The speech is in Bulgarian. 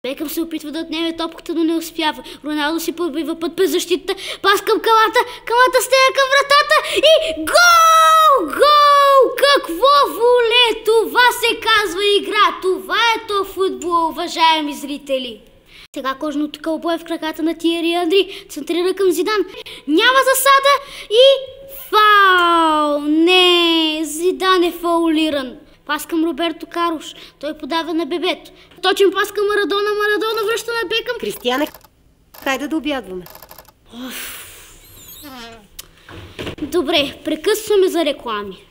Бекъм се опитва да отнеме топката, но не успява. Роналдо си пробива път през защитата. Пас към Калата. Калата стега към вратата и гол! Гол! Какво воле! Това се казва игра. Това е то футбол, уважаеми зрители. Сега кожното кълбо е в краката на Тиери Анри. Центрира към Зидан. Няма засада и фаул! Не, Зидан е фаулиран. Пас към Роберто Карлош. Той подава на бебето. Точен пас към Марадона. Марадона връща на Бекъм. Кристияне, хайде да обядваме. Добре, прекъсваме за реклами.